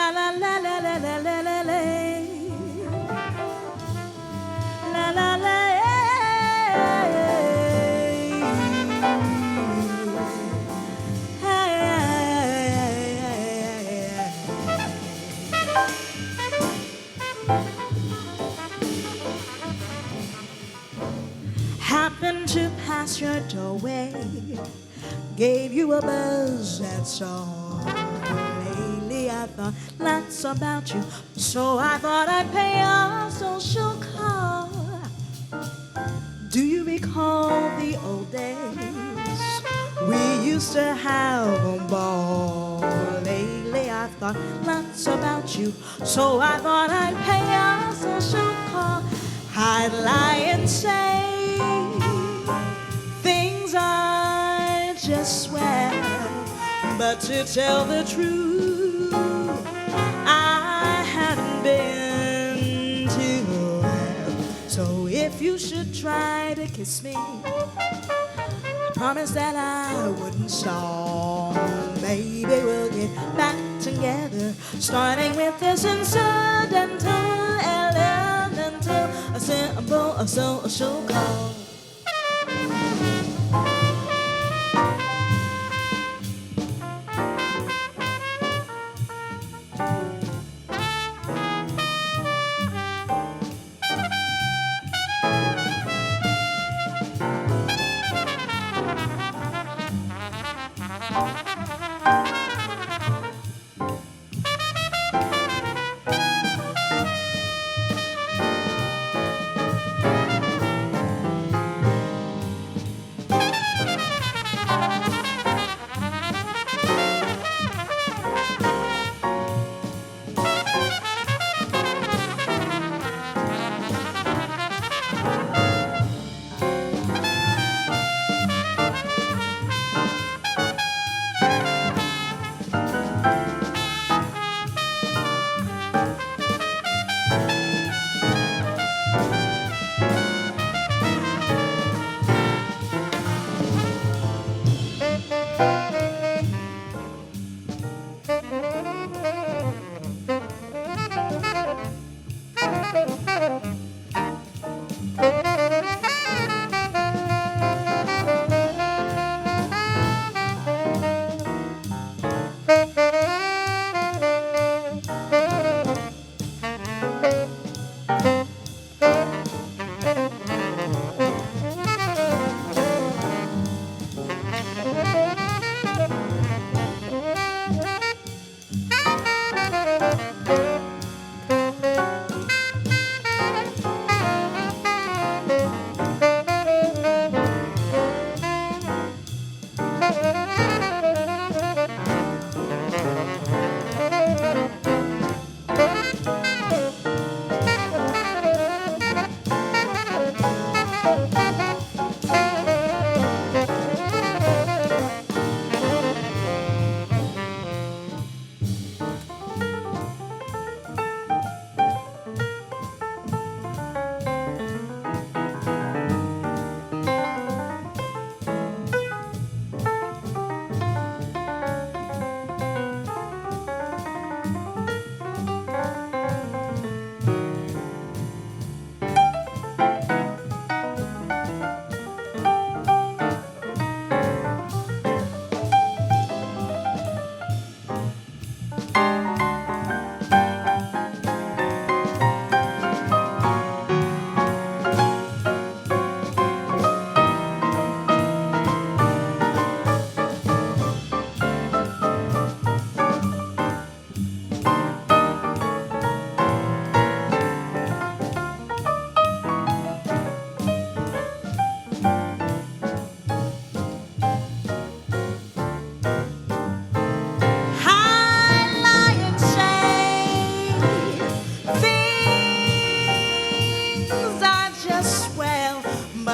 La la la la la la la la la. La la la. Happened to pass your doorway, gave you a buzz, that's all. Lately I thought lots about you, so I thought I'd pay a social call. Do you recall the old days? We used to have a ball. Lately I thought lots about you, so I thought I'd pay a social call. I'd lie and say things I just swear, but to tell the truth, I hadn't been to well. So if you should try to kiss me, I promise that I wouldn't stall. Maybe we'll get back together, starting with this incidental, elemental, a simple, a social call.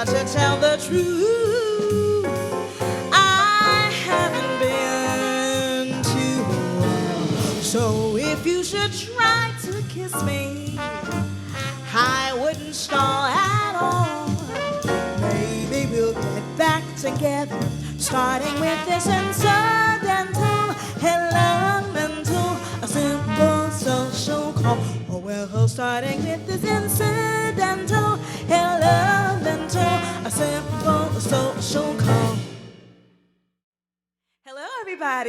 To tell the truth, I haven't been too well. So if you should try to kiss me, I wouldn't stall at all. Maybe we'll get back together, starting with this incidental, elemental, a simple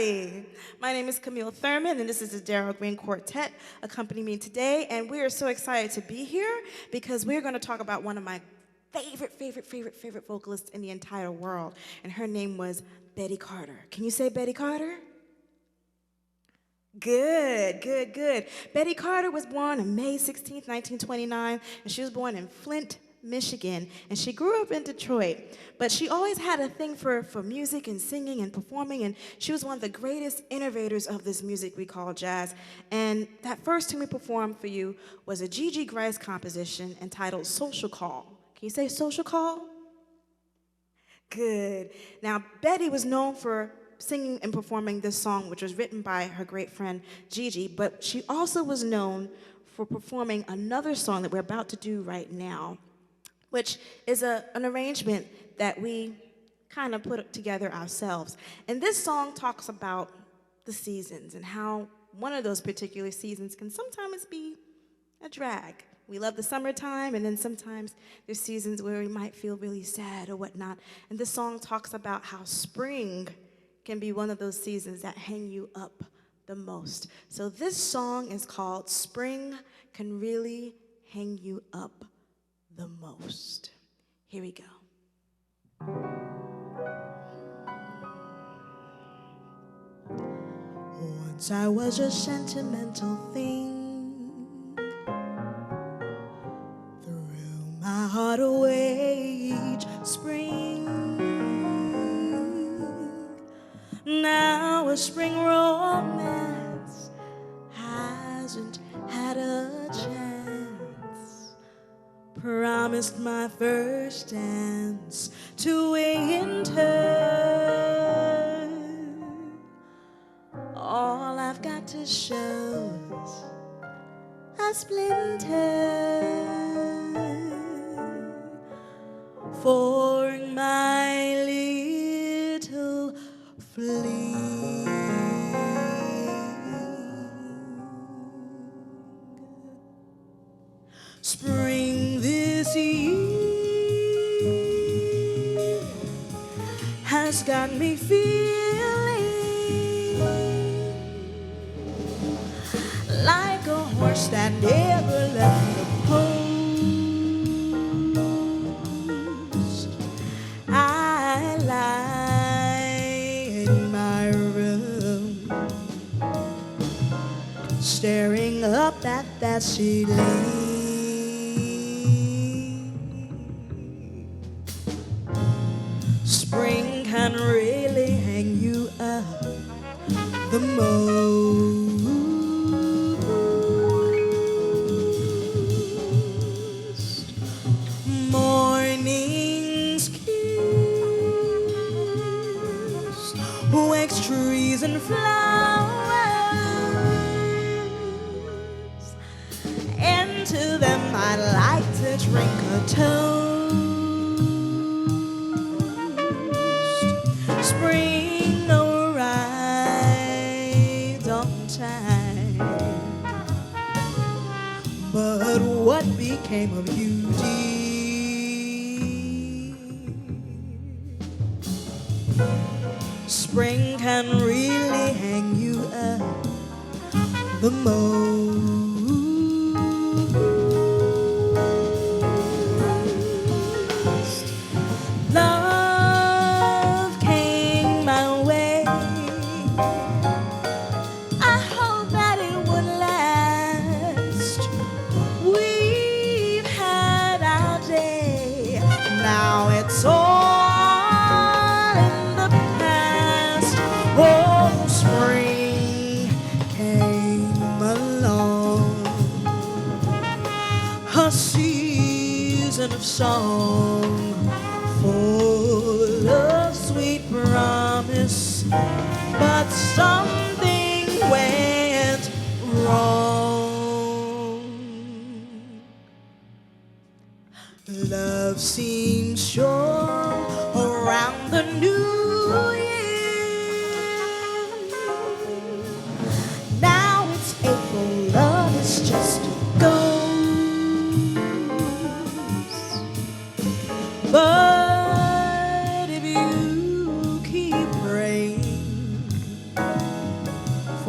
everybody. My name is Camille Thurman, and this is the Darrell Green Quartet accompanying me today. And we are so excited to be here because we're going to talk about one of my favorite vocalists in the entire world. And her name was Betty Carter. Can you say Betty Carter? Good. Betty Carter was born on May 16th, 1929, and she was born in Flint, Michigan, and she grew up in Detroit. But she always had a thing for music and singing and performing, and she was one of the greatest innovators of this music we call jazz. And that first tune we performed for you was a G.G. Grice composition entitled Social Call. Can you say Social Call? Good. Now, Betty was known for singing and performing this song, which was written by her great friend Gigi, but she also was known for performing another song that we're about to do right now, which is an arrangement that we kind of put together ourselves. And this song talks about the seasons and how one of those particular seasons can sometimes be a drag. We love the summertime, and then sometimes there's seasons where we might feel really sad or whatnot. And this song talks about how spring can be one of those seasons that hang you up the most. So this song is called Spring Can Really Hang You Up the Most. Here we go. Once I was a sentimental thing, threw my heart away each spring. Now a spring romance hasn't had a chance. Promised my first dance to winter. All I've got to show is a splinter for my little fling. Spring this year has got me feeling like a horse that never left the post. I lie in my room, staring up at that ceiling. Spring can really hang you up the most. Morning's kiss wakes trees and flowers. Into them I'd like to drink a toast. Spring arrived on time, but what became of you, dear? Spring can really hang you up the most. Love came my way. I hope that it would last. We've had our day. Now it's all in the past. Oh, spring came along, a season of song, full of sweet promise, but something went wrong. Love seems sure around the new year. Now it's April, love is just a ghost. But if you keep praying,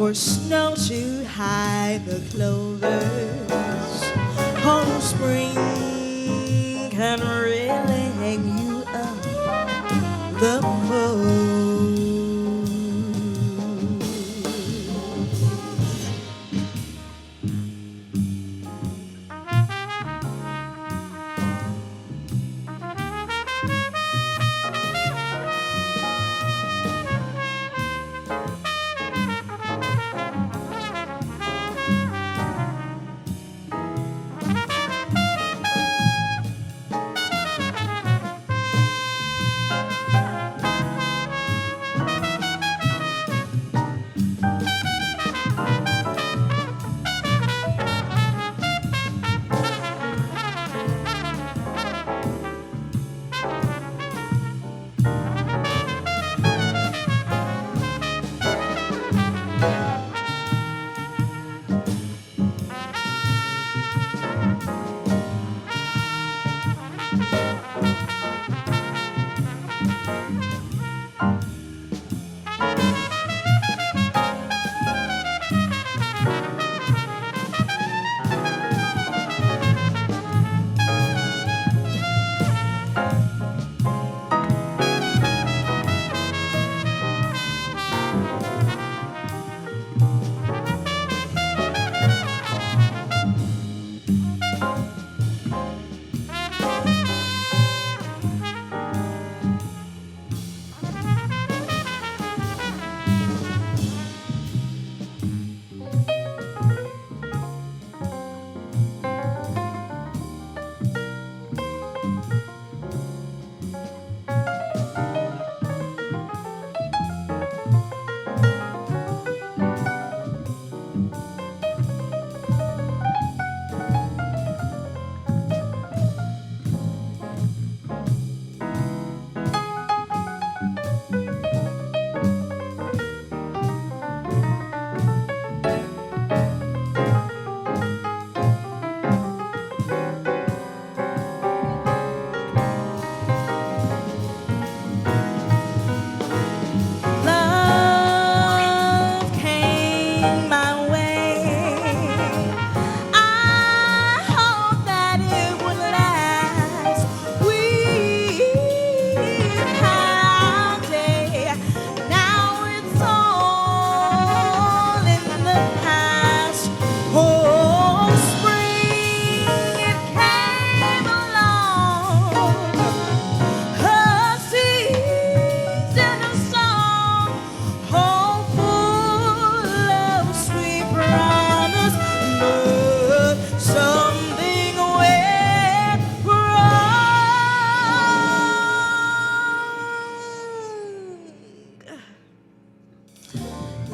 for snow to hide the clovers. Oh, spring can really hang you up the most.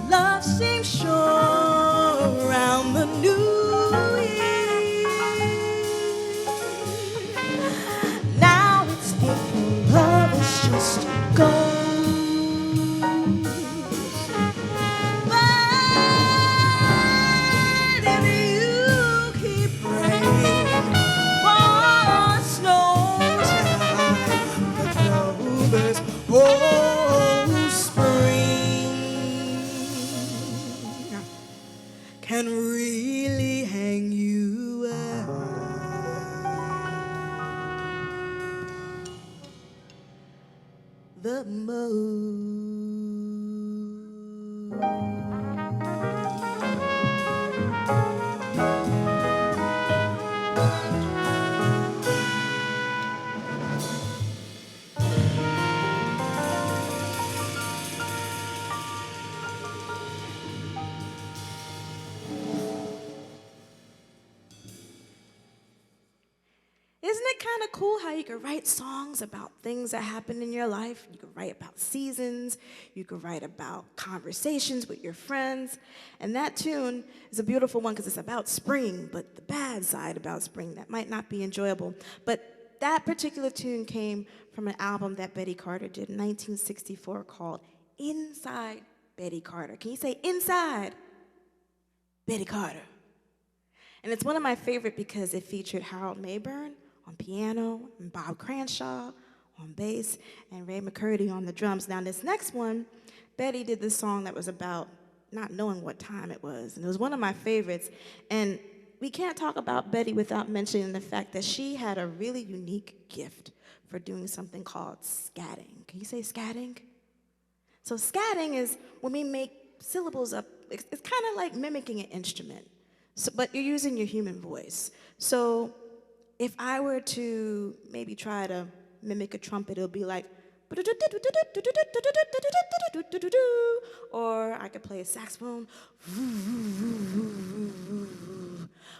Love seems sure around the new year. Now it's April, love is just a ghost. But if you keep praying for snow time, the clovers, can really hang you out the most. Isn't it kind of cool how you could write songs about things that happen in your life? You could write about seasons. You could write about conversations with your friends. And that tune is a beautiful one because it's about spring, but the bad side about spring that might not be enjoyable. But that particular tune came from an album that Betty Carter did in 1964 called Inside Betty Carter. Can you say Inside Betty Carter? And it's one of my favorite because it featured Harold Mayburn on piano, and Bob Cranshaw on bass, and Ray McCurdy on the drums. Now, this next one, Betty did this song that was about not knowing what time it was. And it was one of my favorites. And we can't talk about Betty without mentioning the fact that she had a really unique gift for doing something called scatting. Can you say scatting? So scatting is when we make syllables up. It's kind of like mimicking an instrument, but you're using your human voice. So if I were to maybe try to mimic a trumpet, it'll be like, or I could play a saxophone.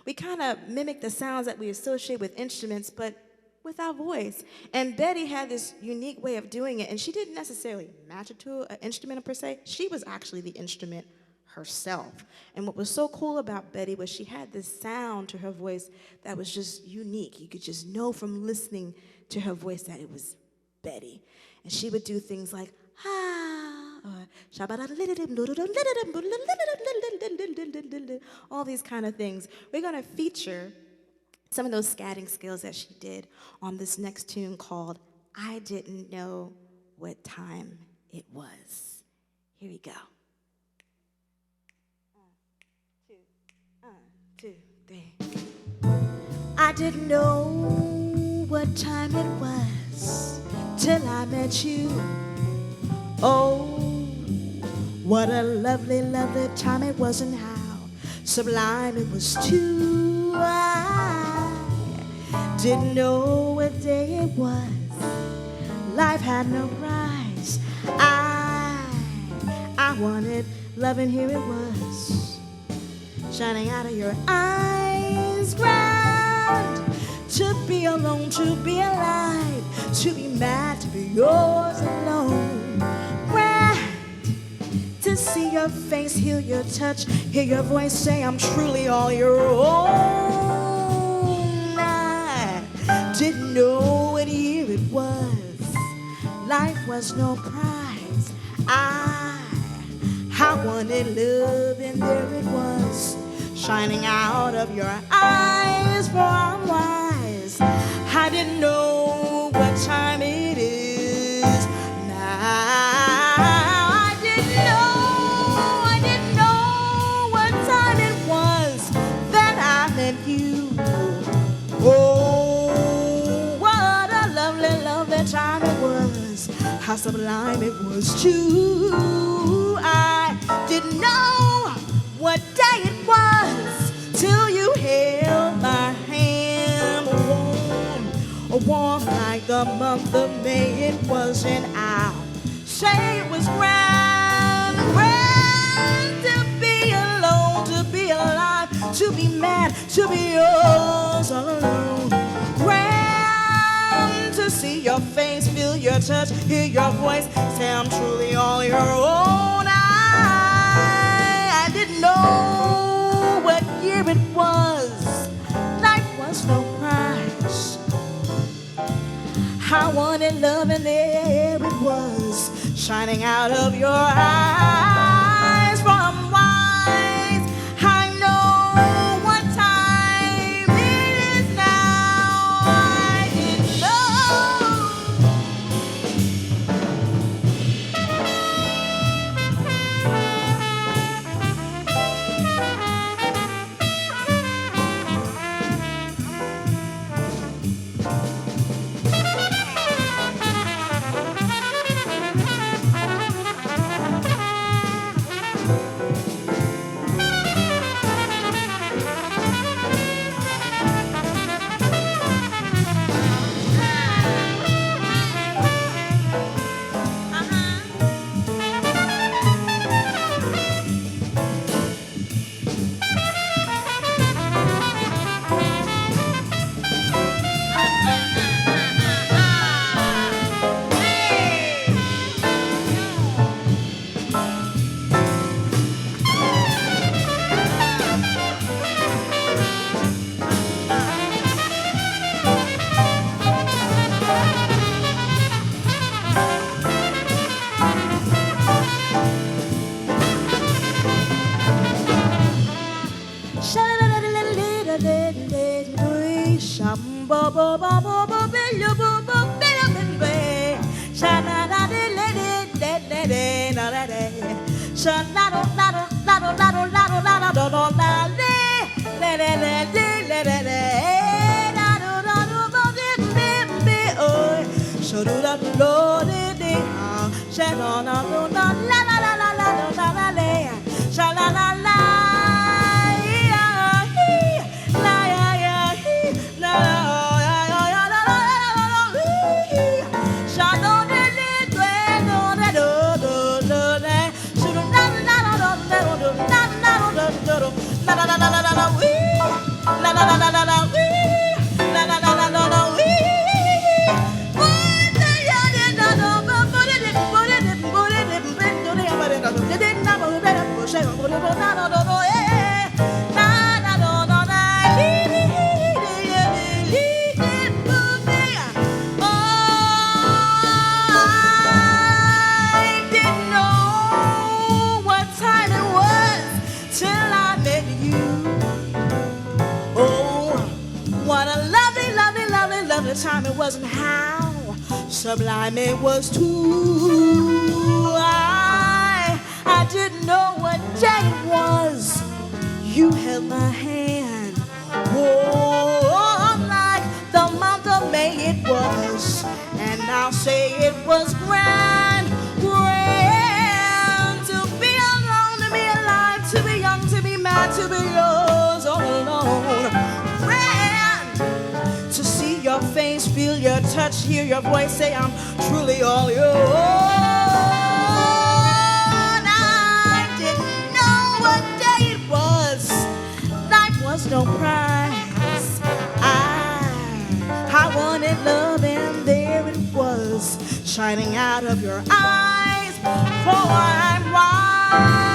We kind of mimic the sounds that we associate with instruments, but with our voice. And Betty had this unique way of doing it, and she didn't necessarily match it to an instrument per se. She was actually the instrument herself. And what was so cool about Betty was she had this sound to her voice that was just unique. You could just know from listening to her voice that it was Betty. And she would do things like, or all these kind of things. We're going to feature some of those scatting skills that she did on this next tune called I Didn't Know What Time It Was. Here we go. 2, 3. I didn't know what time it was till I met you. Oh, what a lovely, lovely time it was, and how sublime it was too. I didn't know what day it was. Life had no price. I wanted love, and here it was, shining out of your eyes. Grand to be alone, to be alive, to be mad, to be yours alone. Grand to see your face, hear your touch, hear your voice say I'm truly all your own. I didn't know what year it was. Life was no prize. I wanted love, and there it was, shining out of your eyes. For I'm wise, I didn't know what time it is now. I didn't know what time it was that I met you. Oh, what a lovely, lovely time it was. How sublime it was too. I didn't know what day it was till you held my hand warm like the month of May. It was, and I'll say it was grand, grand to be alone, to be alive, to be mad, to be yours alone. Grand to see your face, feel your touch, hear your voice, say I'm truly all your own. I didn't know what year it was. Life was no prize. I wanted love, and there it was, shining out of your eyes. From wise, I know what time it is now. I didn't Time it wasn't how sublime it was too. I didn't know what day it was. You held my hand. Oh, like the month of May it was. And I'll say it was grand, grand to be alone, to be alive, to be young, to be mad, to be yours all alone. To see your face, feel your touch, hear your voice, say I'm truly all yours. I didn't know what day it was. Life was no prize. I wanted love and there it was, shining out of your eyes. For I'm wise.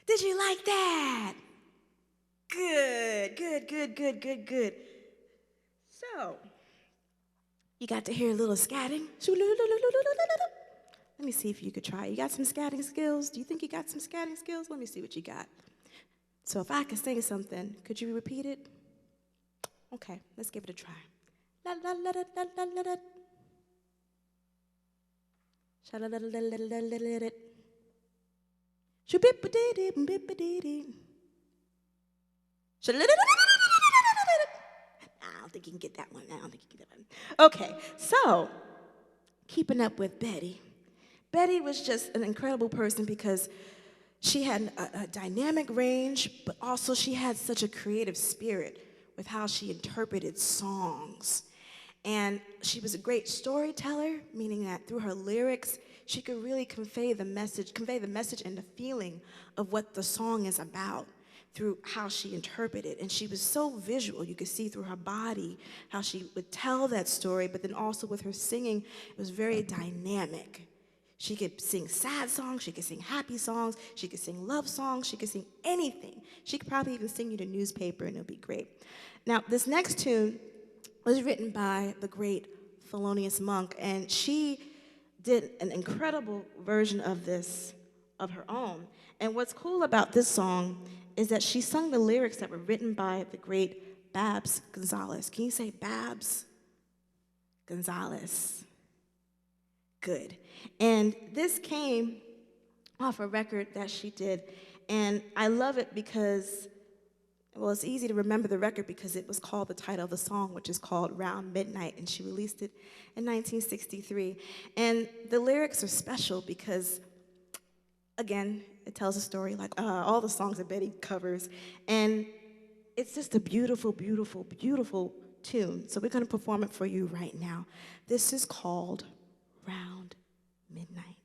Did you like that? Good, good, good, good, good, good. So, you got to hear a little scatting. Let me see if you could try. You got some scatting skills? Do you think you got some scatting skills? Let me see what you got. So if I can sing something, could you repeat it? Okay, let's give it a try. La la la la la la la la. Sha la la la la la la la la. I don't think you can get that one. Okay, so keeping up with Betty. Betty was just an incredible person because she had a dynamic range, but also she had such a creative spirit with how she interpreted songs. And she was a great storyteller, meaning that through her lyrics, she could really convey the message and the feeling of what the song is about through how she interpreted. And she was so visual. You could see through her body how she would tell that story, but then also with her singing, it was very dynamic. She could sing sad songs, she could sing happy songs, she could sing love songs, she could sing anything. She could probably even sing you the newspaper and it'll be great. Now, this next tune was written by the great Thelonious Monk, and she did an incredible version of this of her own. And what's cool about this song is that she sung the lyrics that were written by the great Babs Gonzalez. Can you say Babs Gonzalez? Good. And this came off a record that she did, and I love it because, well, it's easy to remember the record because it was called the title of the song, which is called Round Midnight, and she released it in 1963. And the lyrics are special because, again, it tells a story like all the songs that Betty covers, and it's just a beautiful, beautiful, beautiful tune. So we're going to perform it for you right now. This is called Round Midnight.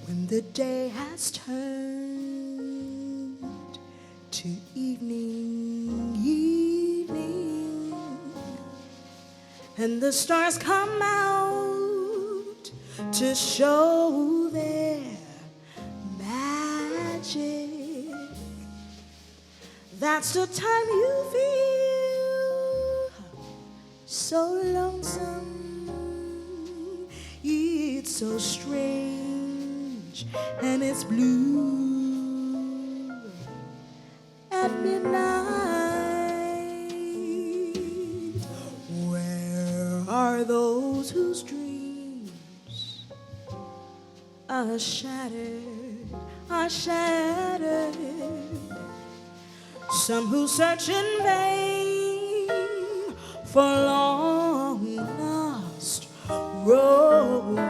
When the day has turned to evening, and the stars come out to show their magic, that's the time you feel so lonesome. It's so strange and it's blue at midnight. Where are those whose dreams are shattered, are shattered? Some who search in vain for long lost romance.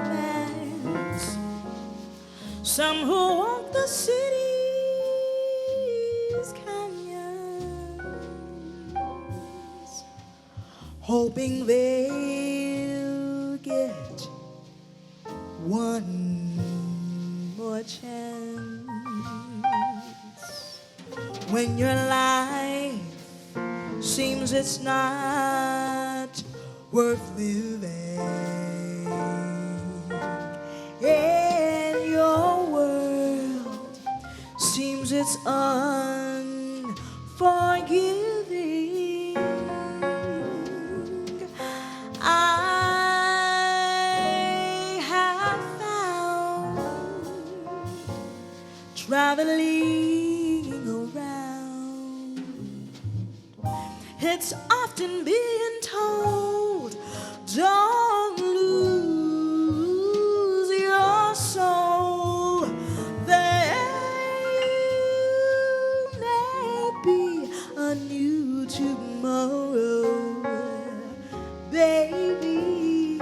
Some who walk the city's canyons, hoping they'll get one more chance. When your life seems it's not worth living, and your world seems it's unforgiving, I have found traveling around, it's often being told, don't lose your soul. There may be a new tomorrow, baby.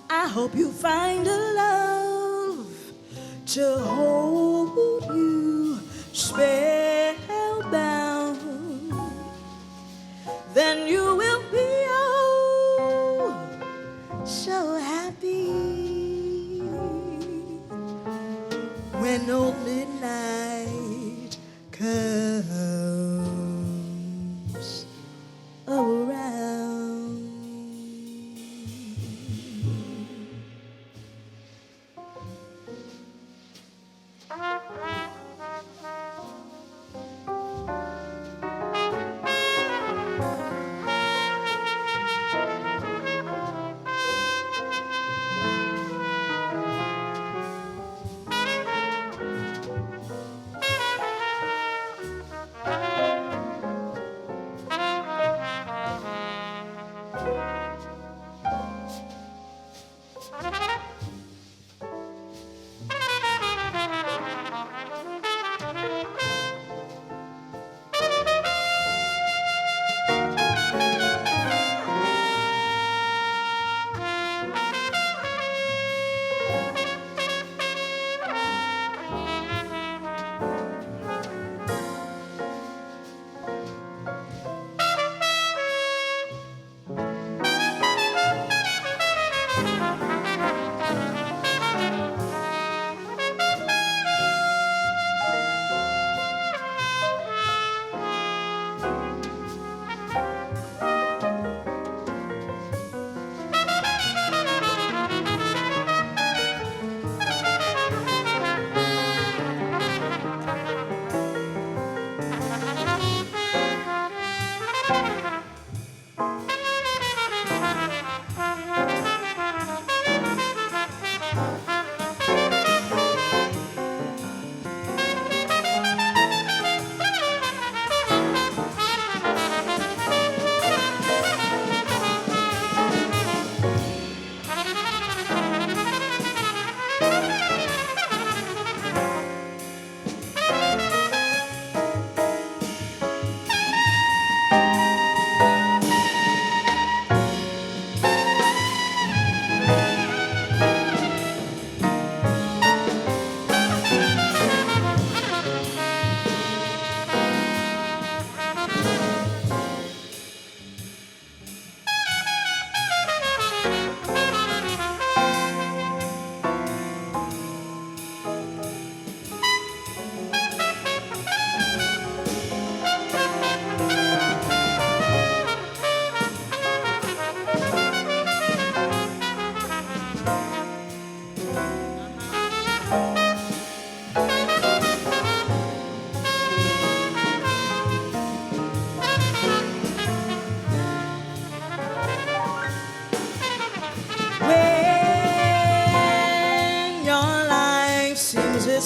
I hope you find a love to hold you spellbound. Then you will be oh so happy when old midnight comes around.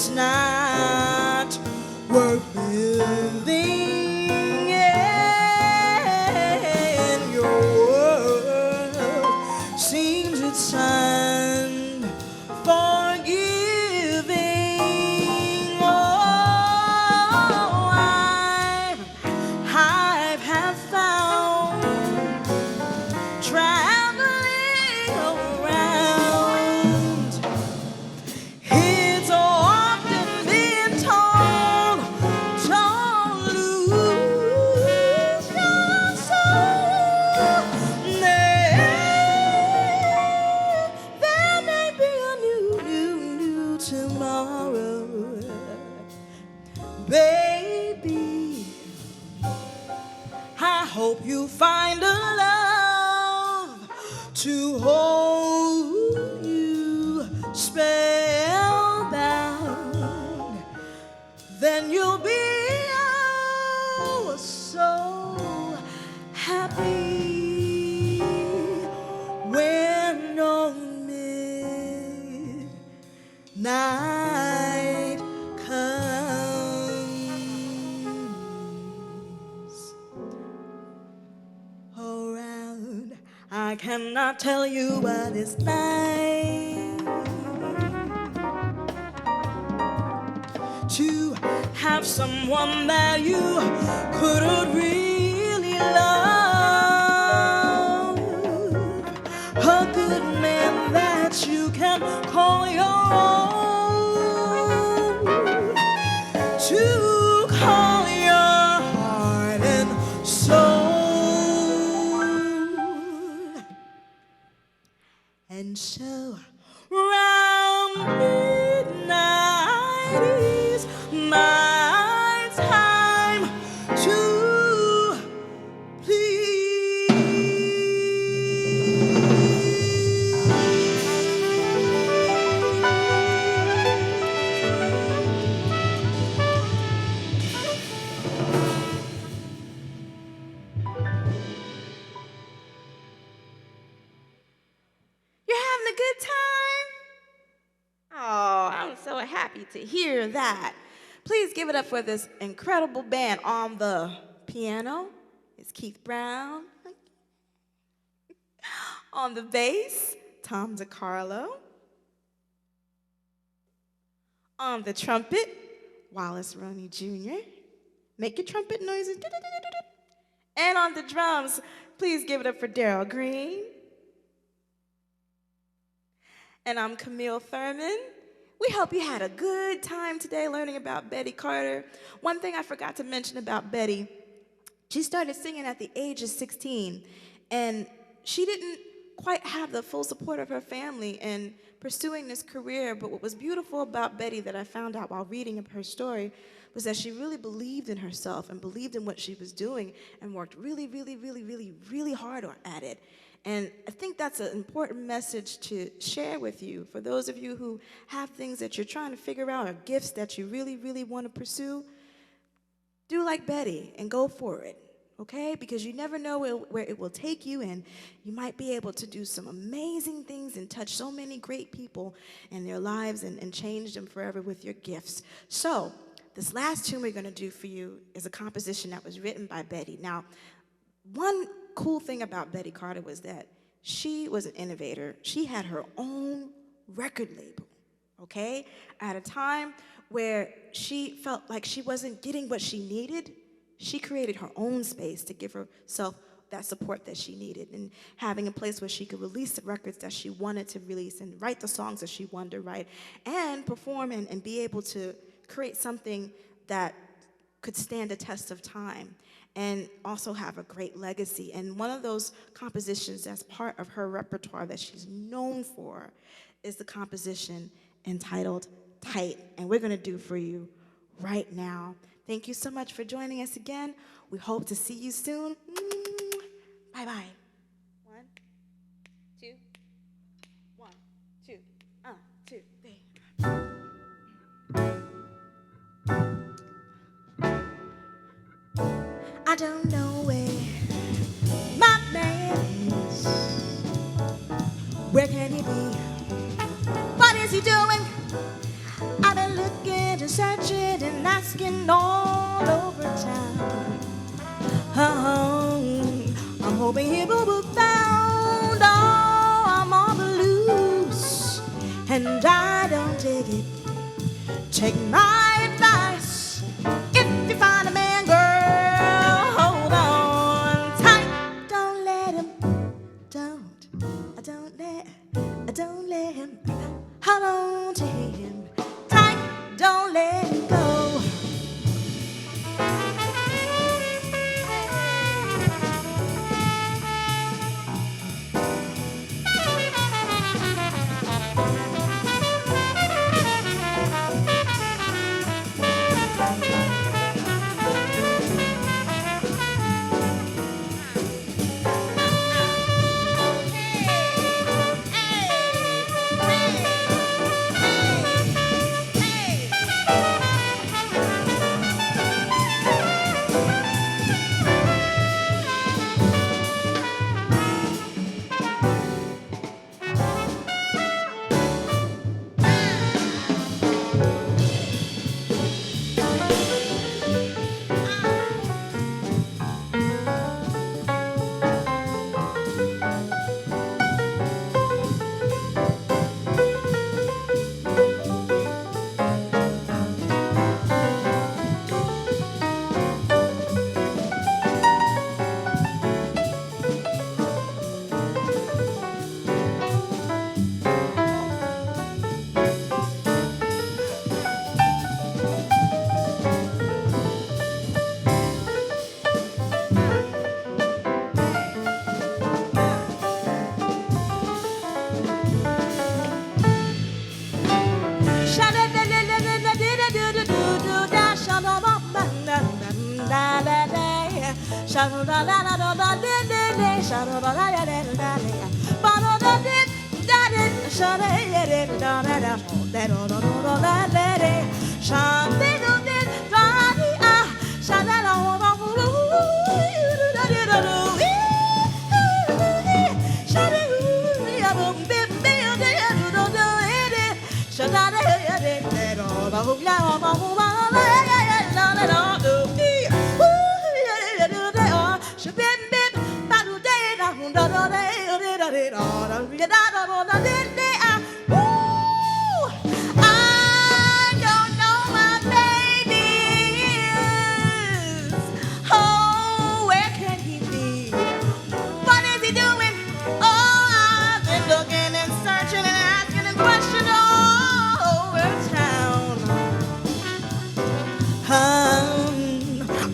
it's not worth living in. Your world seems it's unforgiving. Oh, I have found traveling around. It's often been told, don't lose your soul. There may be a new tomorrow, baby. I hope you find a love to hold you spellbound. Then you'll be oh so happy when on midnight comes around. I cannot tell you what it's like to have someone that you couldn't really love, a good man that you can call your own, to call your heart and soul. And so round midnight is my time to please. You're having a good time? Oh, I'm so happy to hear that. Please give it up for this incredible band. On the piano is Keith Brown. On the bass, Tom DiCarlo. On the trumpet, Wallace Roney Jr. Make your trumpet noises. And on the drums, please give it up for Darrell Green. And I'm Camille Thurman. We hope you had a good time today learning about Betty Carter. One thing I forgot to mention about Betty, she started singing at the age of 16, and she didn't quite have the full support of her family in pursuing this career. But what was beautiful about Betty that I found out while reading her story was that she really believed in herself and believed in what she was doing and worked really, really, really, really, really hard at it. And I think that's an important message to share with you. For those of you who have things that you're trying to figure out or gifts that you really, really want to pursue, do like Betty and go for it, okay? Because you never know where it will take you, and you might be able to do some amazing things and touch so many great people in their lives and change them forever with your gifts. So this last tune we're going to do for you is a composition that was written by Betty. Now, one cool thing about Betty Carter was that she was an innovator. She had her own record label, okay? At a time where she felt like she wasn't getting what she needed, she created her own space to give herself that support that she needed, and having a place where she could release the records that she wanted to release and write the songs that she wanted to write and perform and be able to create something that could stand the test of time and also have a great legacy. And one of those compositions that's part of her repertoire that she's known for is the composition entitled Tight, and we're going to do for you right now. Thank you so much for joining us again. We hope to see you soon. Bye-bye. 1, 2, 1, 2, 2, 3. I don't know where my man is. Where can he be? What is he doing? I've been looking asking all over town. I'm hoping he will be found. Oh, I'm on the loose, and I don't take it. Take my advice. If you find a man, girl, hold on tight. Don't let him. Don't let him. Hold on to him tight. Don't let him go.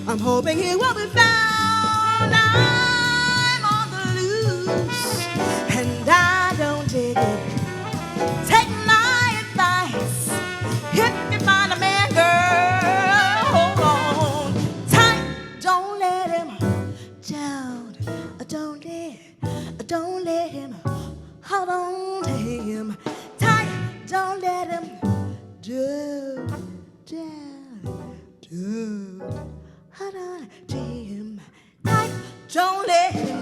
I'm hoping he will be found. I'm on the loose, and I don't take it. Take my advice. If you find a man, girl, hold on tight. Don't let him down. Don't let him. Hold on to him tight. Don't let him down. Hold on to him tight. Don't let him